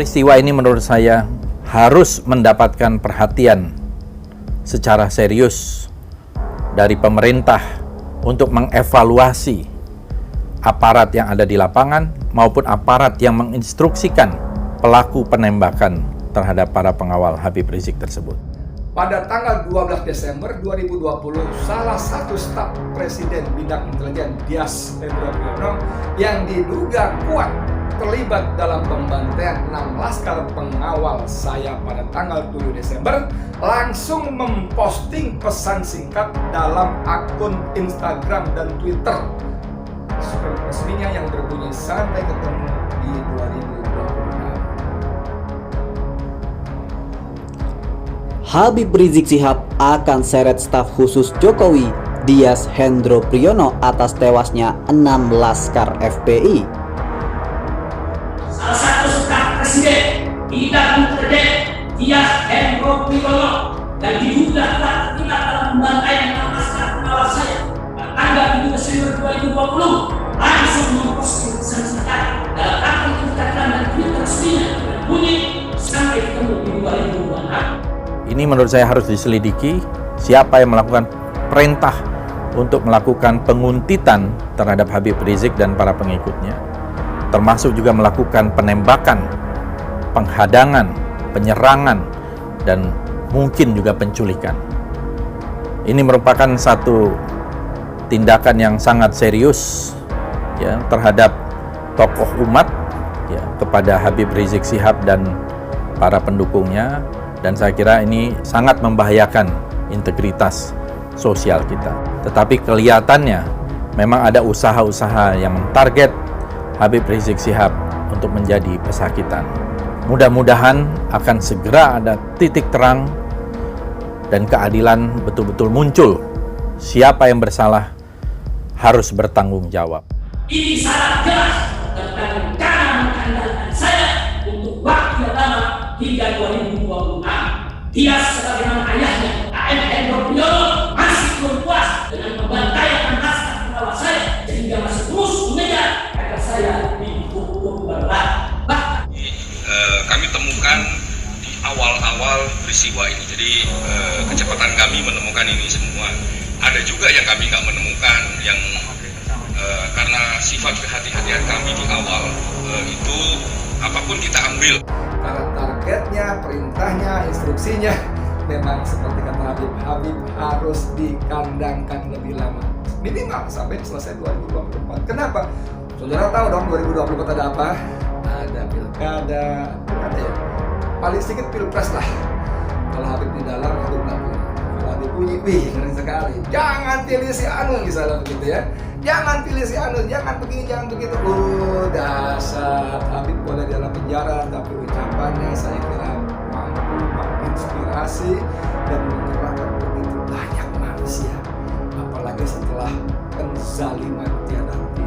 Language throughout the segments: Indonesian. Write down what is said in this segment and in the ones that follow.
Peristiwa ini menurut saya harus mendapatkan perhatian secara serius dari pemerintah untuk mengevaluasi aparat yang ada di lapangan maupun aparat yang menginstruksikan pelaku penembakan terhadap para pengawal Habib Rizik tersebut. Pada tanggal 12 Desember 2020, salah satu staf Presiden Bidang Intelijen Dias Hendro Priyono yang diduga kuat terlibat dalam pembantaian 6 laskar pengawal saya pada tanggal 7 Desember langsung memposting pesan singkat dalam akun Instagram dan Twitter resminya yang berbunyi "Sampai ketemu di 2026". Habib Rizik Syihab akan seret staf khusus Jokowi Dias Hendro Priyono atas tewasnya 6 laskar FPI. Salah satu staf Presiden Bidang Intelijen Dias Hendro Priyono dan diduga telah terlibat dalam pembantaian 6 laskar pengawal saya pada tanggal 7 Desember 2020 langsung memposting pesan singkat dalam akun Instagram dan Twitter resminya berbunyi "Sampai ketemu di 2026". Ini menurut saya harus diselidiki siapa yang melakukan perintah untuk melakukan penguntitan terhadap Habib Rizik dan para pengikutnya, termasuk juga melakukan penembakan, penghadangan, penyerangan, dan mungkin juga penculikan. Ini merupakan satu tindakan yang sangat serius ya, terhadap tokoh umat ya, kepada Habib Rizik Syihab dan para pendukungnya. Dan saya kira ini sangat membahayakan integritas sosial kita. Tetapi kelihatannya memang ada usaha-usaha yang mentarget Habib Rizik Syihab untuk menjadi pesakitan. Mudah-mudahan akan segera ada titik terang dan keadilan betul-betul muncul. Siapa yang bersalah harus bertanggung jawab. Ini sangat jelas tentang rencana mengandalkan saya untuk waktu yang lama hingga 2026. Dia sebagaimana ayahnya A.M. Hendro Priyono masih belum puas dengan pembantaian 6 laskar pengawal saya sehingga masih terus mengejar agar saya dihukum berat. Kami temukan di awal-awal peristiwa ini. Jadi kecepatan kami menemukan ini semua. Ada juga yang kami nggak menemukan yang karena sifat kehati-hatian kami di awal itu apapun kita ambil. Karena targetnya, perintahnya, instruksinya memang seperti kata Habib harus dikandangkan lebih lama, minimal sampai selesai 2024. Kenapa? Saudara tahu dong 2024 ada apa? Ada pilkada ya. Paling sedikit pilpres lah. Kalau Habib di dalam, Habib nggak punya. Kalau Habib bunyi, wih keren sekali. Jangan pilih si Anu misalnya begitu ya. Jangan pilih si Anu, jangan begini, jangan begitu. Dasar Habib boleh di dalam penjara, tapi ucapannya saya kira mampu menginspirasi dan menggerakkan begitu banyak manusia. Apalagi setelah penzaliman tiada henti.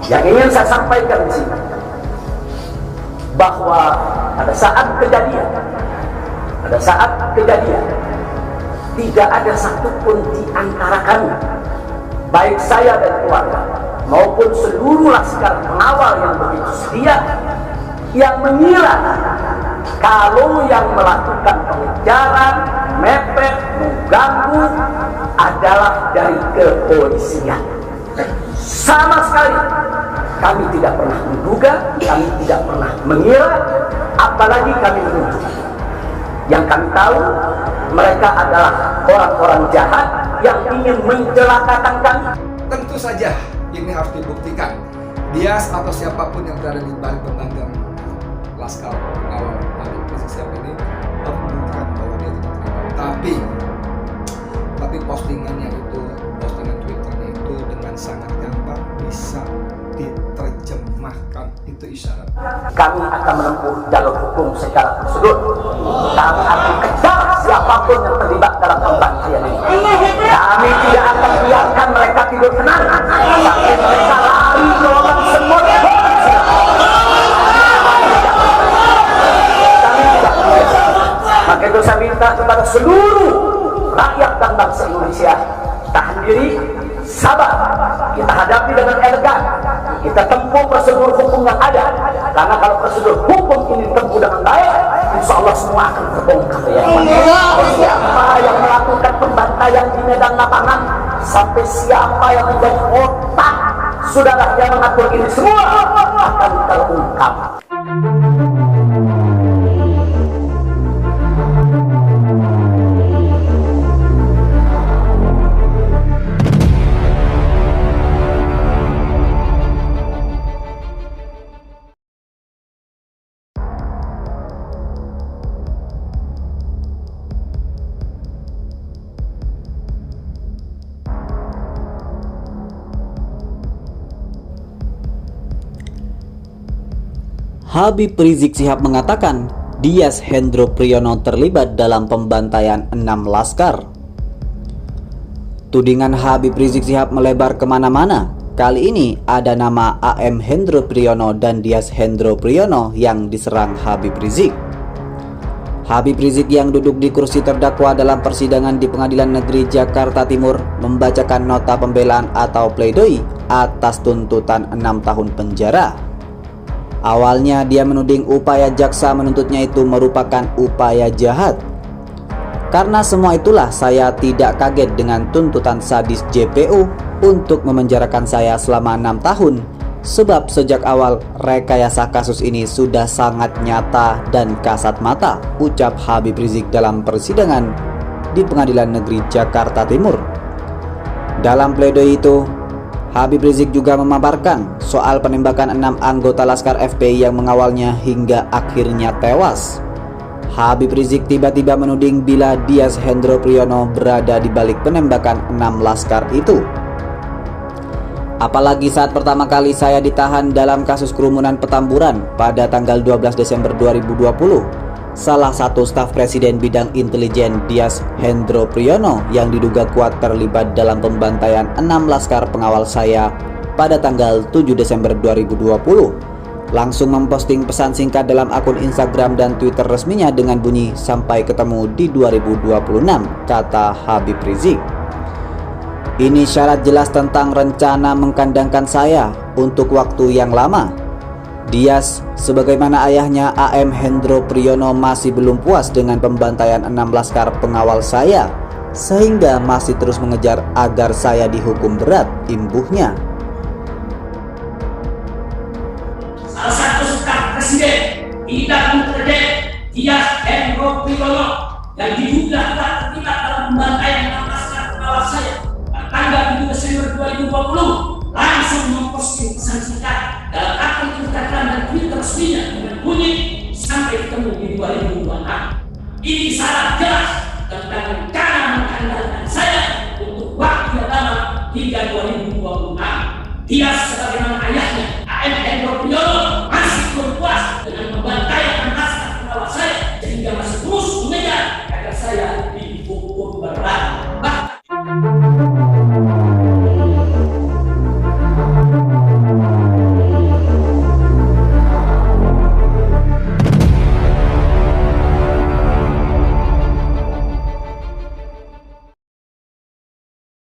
Yang ingin saya sampaikan di sini bahwa pada saat kejadian tidak ada satupun di antara kami, baik saya dan keluarga maupun seluruh laskar pengawal yang begitu setia, yang mengira kalau yang melakukan pengejaran, mepet, mengganggu adalah dari kepolisian. Sama sekali kami tidak pernah menduga, kami tidak pernah mengira, apalagi kami menuduh. Yang kami tahu, mereka adalah orang-orang jahat yang ingin mencelakakan kami. Tentu saja ini harus dibuktikan. Dias atau siapapun yang berada di balik pembantaian laskar pengawal Habib Rizik Syihab ini harus membuktikan bahwa dia tidak terlibat. Tapi postingan Twitternya itu dengan sangat gampang bisa diterjemahkan, itu isyarat. Kami akan menempuh jalur hukum secara prosedur. Kami akan kejar siapapun yang terlibat dalam pembantaian ini. Kami tidak akan biarkan mereka tidur tenang sampai mereka lari melawan semua. Maka itu saya minta kepada seluruh rakyat dan bangsa Indonesia, tahan diri, sabar, kita hadapi dengan elegan, kita tempuh prosedur hukum yang ada. Karena kalau prosedur hukum ini ditempuh dengan baik, insya Allah semua akan terbongkar ya. Siapa yang melakukan pembantaian di medan lapangan, sampai siapa yang menjadi otak, saudara yang mengatur ini semua akan terungkap. Habib Rizik Syihab mengatakan Dias Hendro Priyono terlibat dalam pembantaian 6 laskar. Tudingan Habib Rizik Syihab melebar kemana-mana. Kali ini ada nama AM Hendro Priyono dan Dias Hendro Priyono yang diserang Habib Rizik. Habib Rizik yang duduk di kursi terdakwa dalam persidangan di Pengadilan Negeri Jakarta Timur membacakan nota pembelaan atau pledoi atas tuntutan 6 tahun penjara. Awalnya dia menuding upaya jaksa menuntutnya itu merupakan upaya jahat. Karena semua itulah saya tidak kaget dengan tuntutan sadis JPU untuk memenjarakan saya selama 6 tahun. Sebab sejak awal rekayasa kasus ini sudah sangat nyata dan kasat mata, ucap Habib Rizik dalam persidangan di Pengadilan Negeri Jakarta Timur. Dalam pledoi itu, Habib Rizik juga memaparkan soal penembakan 6 anggota Laskar FPI yang mengawalnya hingga akhirnya tewas. Habib Rizik tiba-tiba menuding bila Dias Hendro Priyono berada di balik penembakan 6 laskar itu. Apalagi saat pertama kali saya ditahan dalam kasus kerumunan Petamburan pada tanggal 12 Desember 2020. Salah satu staf presiden bidang intelijen Dias Hendro Priyono yang diduga kuat terlibat dalam pembantaian 6 laskar pengawal saya pada tanggal 7 Desember 2020 langsung memposting pesan singkat dalam akun Instagram dan Twitter resminya dengan bunyi "sampai ketemu di 2026", kata Habib Rizik. Ini syarat jelas tentang rencana mengkandangkan saya untuk waktu yang lama. Dias, sebagaimana ayahnya AM Hendro Priyono, masih belum puas dengan pembantaian 6 laskar pengawal saya, sehingga masih terus mengejar agar saya dihukum berat, imbuhnya. Salah satu staf presiden tidak mengkredit Dias Hendro Priyono yang diduga telah terlibat dalam pembantaian 6 laskar pengawal saya pada tanggal 7 Desember 2020 langsung memposting pesan singkat dalam akun Instagram dan Twitter resminya dengan bunyi "sampai ketemu di 2026". Ini syarat jelas tentang rencana mengandalkan saya untuk waktu yang lama hingga 2026. Dias sebagai